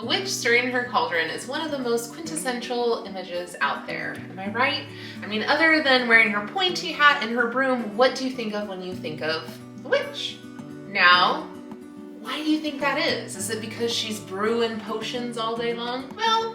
A witch stirring her cauldron is one of the most quintessential images out there. Am I right? I mean, other than wearing her pointy hat and her broom, what do you think of when you think of a witch? Now, why do you think that is? Is it because she's brewing potions all day long? Well,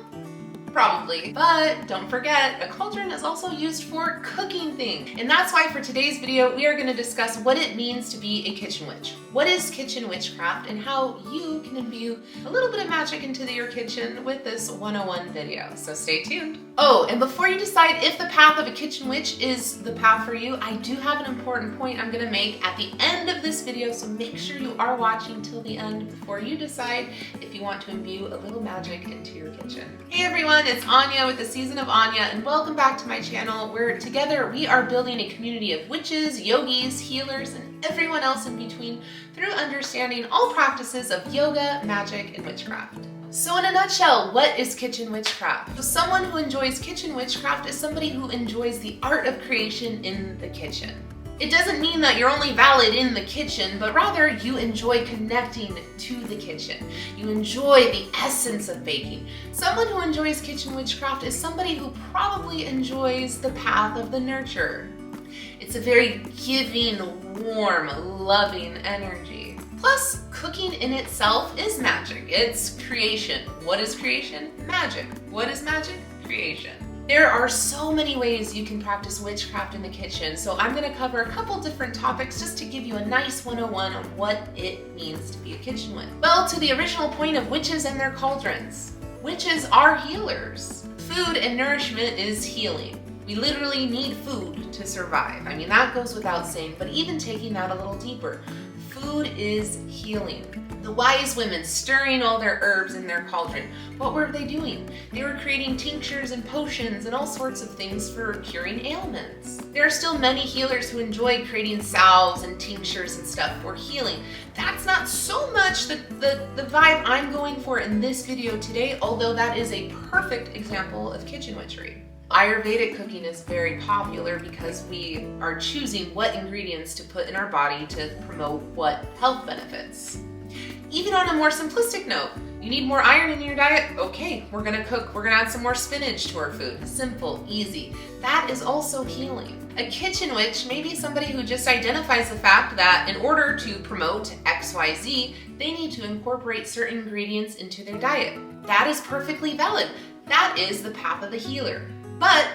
probably. But don't forget, a cauldron is also used for cooking things. And that's why for today's video, we are going to discuss what it means to be a kitchen witch. What is kitchen witchcraft and how you can imbue a little bit of magic into your kitchen with this 101 video. So stay tuned. Oh, and before you decide if the path of a kitchen witch is the path for you, I do have an important point I'm going to make at the end of this video, so make sure you are watching till the end before you decide if you want to imbue a little magic into your kitchen. Hey everyone, it's Anya with the Season of Anya, and welcome back to my channel where together we are building a community of witches, yogis, healers, and everyone else in between through understanding all practices of yoga, magic, and witchcraft. So in a nutshell, what is kitchen witchcraft? So someone who enjoys kitchen witchcraft is somebody who enjoys the art of creation in the kitchen. It doesn't mean that you're only valid in the kitchen, but rather you enjoy connecting to the kitchen. You enjoy the essence of baking. Someone who enjoys kitchen witchcraft is somebody who probably enjoys the path of the nurturer. It's a very giving, warm, loving energy. Plus, cooking in itself is magic. It's creation. What is creation? Magic. What is magic? Creation. There are so many ways you can practice witchcraft in the kitchen, so I'm going to cover a couple different topics just to give you a nice 101 on what it means to be a kitchen witch. Well, to the original point of witches and their cauldrons. Witches are healers. Food and nourishment is healing. We literally need food to survive. I mean, that goes without saying, but even taking that a little deeper, food is healing. The wise women stirring all their herbs in their cauldron, what were they doing? They were creating tinctures and potions and all sorts of things for curing ailments. There are still many healers who enjoy creating salves and tinctures and stuff for healing. That's not so much the vibe I'm going for in this video today, although that is a perfect example of kitchen witchery. Ayurvedic cooking is very popular because we are choosing what ingredients to put in our body to promote what health benefits. Even on a more simplistic note, you need more iron in your diet? Okay, we're gonna cook, we're gonna add some more spinach to our food. Simple, easy. That is also healing. A kitchen witch may be somebody who just identifies the fact that in order to promote XYZ, they need to incorporate certain ingredients into their diet. That is perfectly valid. That is the path of the healer. But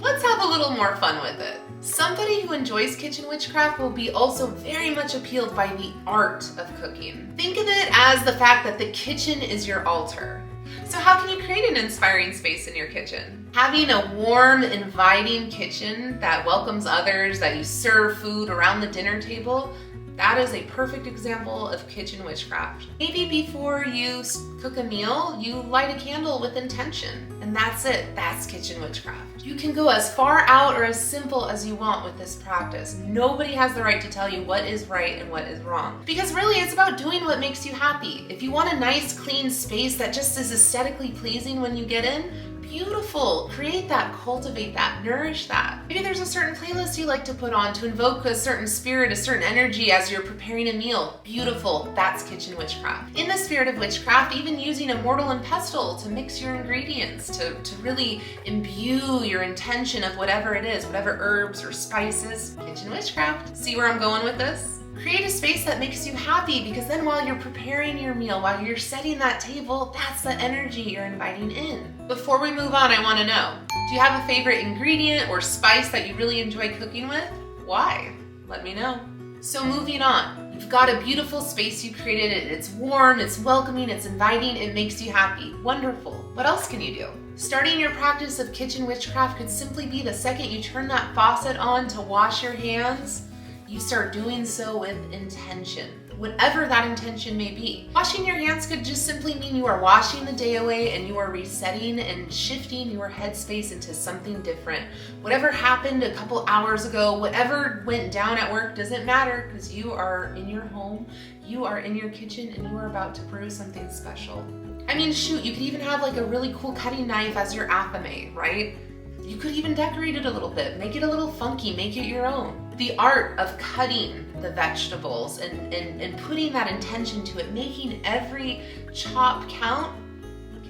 let's have a little more fun with it. Somebody who enjoys kitchen witchcraft will be also very much appealed by the art of cooking. Think of it as the fact that the kitchen is your altar. So how can you create an inspiring space in your kitchen? Having a warm, inviting kitchen that welcomes others, that you serve food around the dinner table, that is a perfect example of kitchen witchcraft. Maybe before you cook a meal, you light a candle with intention, and that's it. That's kitchen witchcraft. You can go as far out or as simple as you want with this practice. Nobody has the right to tell you what is right and what is wrong. Because really, it's about doing what makes you happy. If you want a nice, clean space that just is aesthetically pleasing when you get in, beautiful. Create that, cultivate that, nourish that. Maybe there's a certain playlist you like to put on to invoke a certain spirit, a certain energy as you're preparing a meal. Beautiful. That's kitchen witchcraft. In the spirit of witchcraft, even using a mortar and pestle to mix your ingredients, to really imbue your intention of whatever it is, whatever herbs or spices. Kitchen witchcraft. See where I'm going with this? Create a space that makes you happy, because then while you're preparing your meal, while you're setting that table, that's the energy you're inviting in. Before we move on, I want to know, do you have a favorite ingredient or spice that you really enjoy cooking with? Why? Let me know. So moving on, you've got a beautiful space you created. It's warm, it's welcoming, it's inviting, it makes you happy. Wonderful. What else can you do? Starting your practice of kitchen witchcraft could simply be the second you turn that faucet on to wash your hands, you start doing so with intention, whatever that intention may be. Washing your hands could just simply mean you are washing the day away and you are resetting and shifting your headspace into something different. Whatever happened a couple hours ago, whatever went down at work, doesn't matter, because you are in your home, you are in your kitchen, and you are about to brew something special. I mean, shoot, you could even have like a really cool cutting knife as your athame, right? You could even decorate it a little bit, make it a little funky, make it your own. The art of cutting the vegetables and putting that intention to it, making every chop count,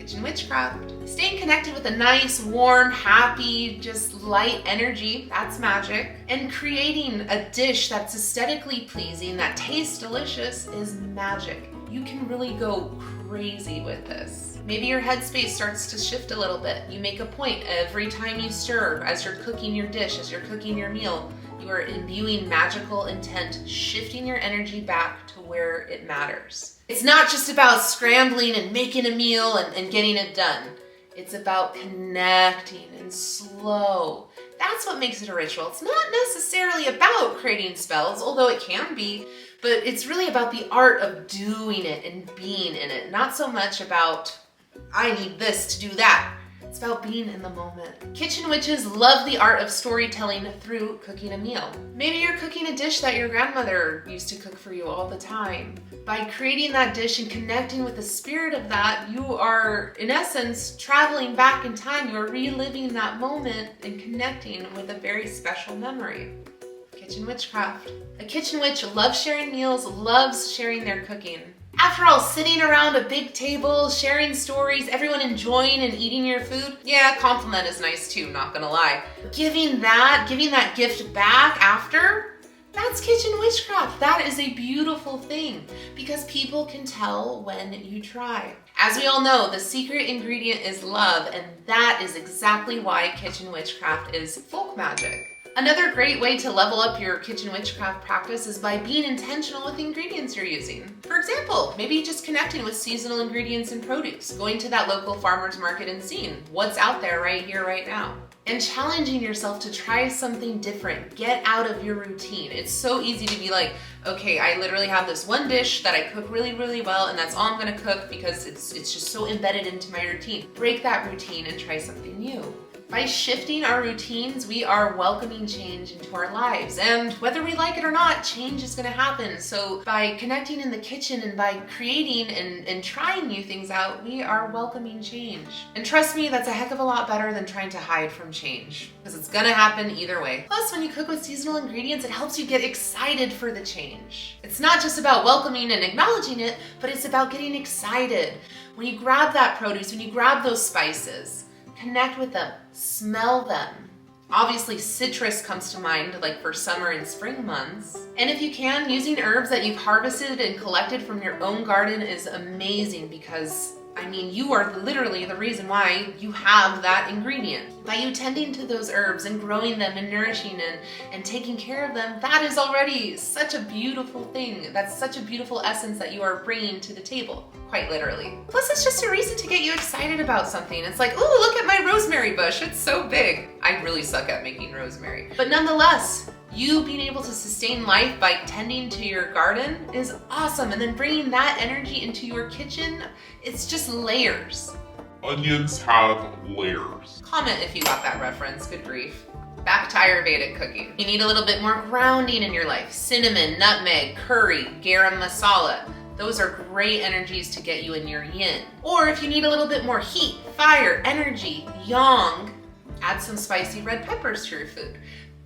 Kitchen Witchcraft. Staying connected with a nice, warm, happy, just light energy, that's magic. And creating a dish that's aesthetically pleasing, that tastes delicious, is magic. You can really go crazy with this. Maybe your headspace starts to shift a little bit. You make a point every time you stir, as you're cooking your dish, as you're cooking your meal, you are imbuing magical intent, shifting your energy back to where it matters. It's not just about scrambling and making a meal and getting it done. It's about connecting and slow. That's what makes it a ritual. It's not necessarily about creating spells, although it can be, but it's really about the art of doing it and being in it. Not so much about, I need this to do that. It's about being in the moment. Kitchen witches love the art of storytelling through cooking a meal. Maybe you're cooking a dish that your grandmother used to cook for you all the time. By creating that dish and connecting with the spirit of that, you are, in essence, traveling back in time. You're reliving that moment and connecting with a very special memory. Kitchen Witchcraft. A kitchen witch loves sharing meals, loves sharing their cooking. After all, sitting around a big table, sharing stories, everyone enjoying and eating your food, yeah, compliment is nice too, not gonna lie. Giving that gift back after, that's kitchen witchcraft. That is a beautiful thing because people can tell when you try. As we all know, the secret ingredient is love, and that is exactly why kitchen witchcraft is folk magic. Another great way to level up your kitchen witchcraft practice is by being intentional with the ingredients you're using. For example, maybe just connecting with seasonal ingredients and produce, going to that local farmer's market and seeing what's out there right here, right now. And challenging yourself to try something different. Get out of your routine. It's so easy to be like, okay, I literally have this one dish that I cook really, really well, and that's all I'm gonna cook because it's just so embedded into my routine. Break that routine and try something new. By shifting our routines, we are welcoming change into our lives. And whether we like it or not, change is gonna happen. So by connecting in the kitchen and by creating and trying new things out, we are welcoming change. And trust me, that's a heck of a lot better than trying to hide from change, because it's gonna happen either way. Plus, when you cook with seasonal ingredients, it helps you get excited for the change. It's not just about welcoming and acknowledging it, but it's about getting excited. When you grab that produce, when you grab those spices, connect with them, smell them. Obviously, citrus comes to mind, like for summer and spring months. And if you can, using herbs that you've harvested and collected from your own garden is amazing because, I mean, you are literally the reason why you have that ingredient. By you tending to those herbs and growing them and nourishing and taking care of them, that is already such a beautiful thing. That's such a beautiful essence that you are bringing to the table, quite literally. Plus, it's just a reason to get you excited about something. It's like, ooh, look at my rosemary bush. It's so big. I really suck at making rosemary. But nonetheless, you being able to sustain life by tending to your garden is awesome. And then bringing that energy into your kitchen, it's just layers. Onions have layers. Comment if you got that reference, good grief. Back to Ayurvedic cooking. You need a little bit more grounding in your life. Cinnamon, nutmeg, curry, garam masala. Those are great energies to get you in your yin. Or if you need a little bit more heat, fire, energy, yang, add some spicy red peppers to your food.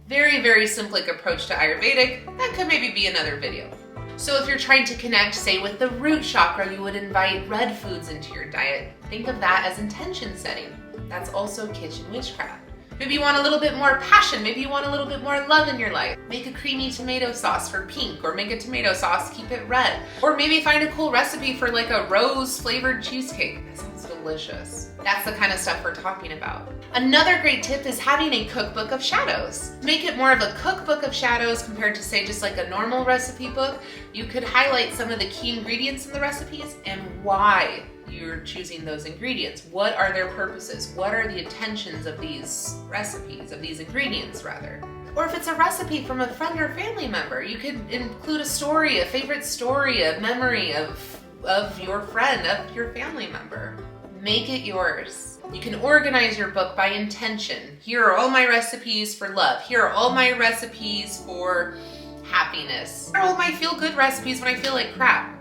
Very, very simplistic approach to Ayurvedic. That could maybe be another video. So if you're trying to connect, say, with the root chakra, you would invite red foods into your diet. Think of that as intention setting. That's also kitchen witchcraft. Maybe you want a little bit more passion. Maybe you want a little bit more love in your life. Make a creamy tomato sauce for pink, or make a tomato sauce, keep it red. Or maybe find a cool recipe for like a rose flavored cheesecake. That sounds delicious. That's the kind of stuff we're talking about. Another great tip is having a cookbook of shadows. To make it more of a cookbook of shadows compared to, say, just like a normal recipe book, you could highlight some of the key ingredients in the recipes and why you're choosing those ingredients. What are their purposes? What are the intentions of these recipes, of these ingredients rather? Or if it's a recipe from a friend or family member, you could include a story, a favorite story, a memory of your friend, of your family member. Make it yours. You can organize your book by intention. Here are all my recipes for love. Here are all my recipes for happiness. Here are all my feel-good recipes when I feel like crap.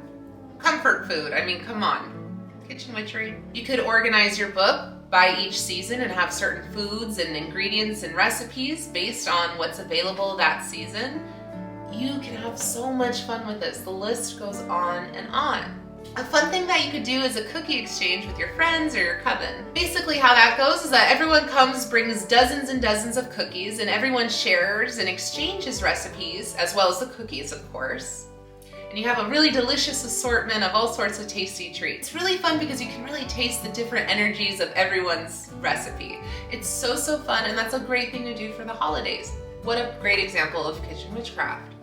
Comfort food, I mean, come on. Kitchen witchery. You could organize your book by each season and have certain foods and ingredients and recipes based on what's available that season. You can have so much fun with this. The list goes on and on. A fun thing that you could do is a cookie exchange with your friends or your coven. Basically how that goes is that everyone comes, brings dozens and dozens of cookies, and everyone shares and exchanges recipes, as well as the cookies, of course. And you have a really delicious assortment of all sorts of tasty treats. It's really fun because you can really taste the different energies of everyone's recipe. It's so fun, and that's a great thing to do for the holidays. What a great example of kitchen witchcraft.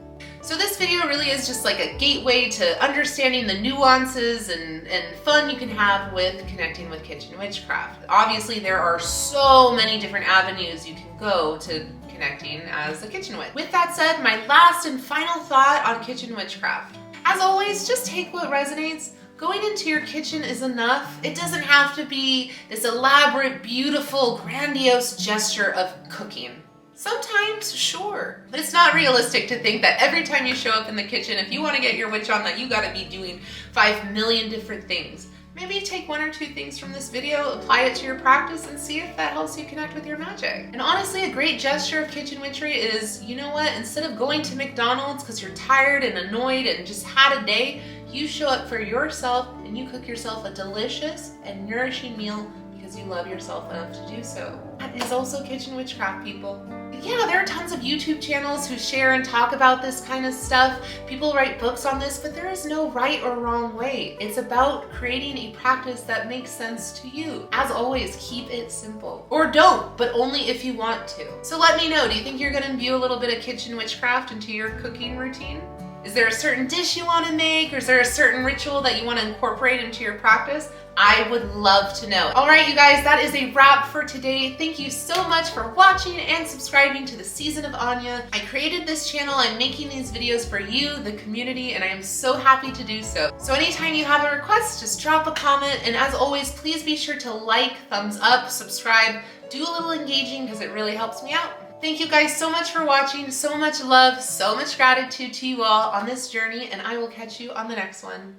So this video really is just like a gateway to understanding the nuances and fun you can have with connecting with kitchen witchcraft. Obviously there are so many different avenues you can go to connecting as a kitchen witch. With that said, my last and final thought on kitchen witchcraft. As always, just take what resonates. Going into your kitchen is enough. It doesn't have to be this elaborate, beautiful, grandiose gesture of cooking. Sometimes, sure, but it's not realistic to think that every time you show up in the kitchen, if you want to get your witch on, that you gotta be doing 5 million different things. Maybe take 1 or 2 things from this video, apply it to your practice, and see if that helps you connect with your magic. And honestly, a great gesture of kitchen witchery is, you know what, instead of going to McDonald's because you're tired and annoyed and just had a day, you show up for yourself and you cook yourself a delicious and nourishing meal because you love yourself enough to do so. That is also kitchen witchcraft, people. Yeah, there are tons of YouTube channels who share and talk about this kind of stuff. People write books on this, but there is no right or wrong way. It's about creating a practice that makes sense to you. As always, keep it simple. Or don't, but only if you want to. So let me know, do you think you're gonna imbue a little bit of kitchen witchcraft into your cooking routine? Is there a certain dish you want to make, or is there a certain ritual that you want to incorporate into your practice? I would love to know. All right, you guys, that is a wrap for today. Thank you so much for watching and subscribing to the Season of Anya. I created this channel. I'm making these videos for you, the community, and I am so happy to do so. So anytime you have a request, just drop a comment. And as always, please be sure to like, thumbs up, subscribe, do a little engaging because it really helps me out. Thank you guys so much for watching. So much love, so much gratitude to you all on this journey, and I will catch you on the next one.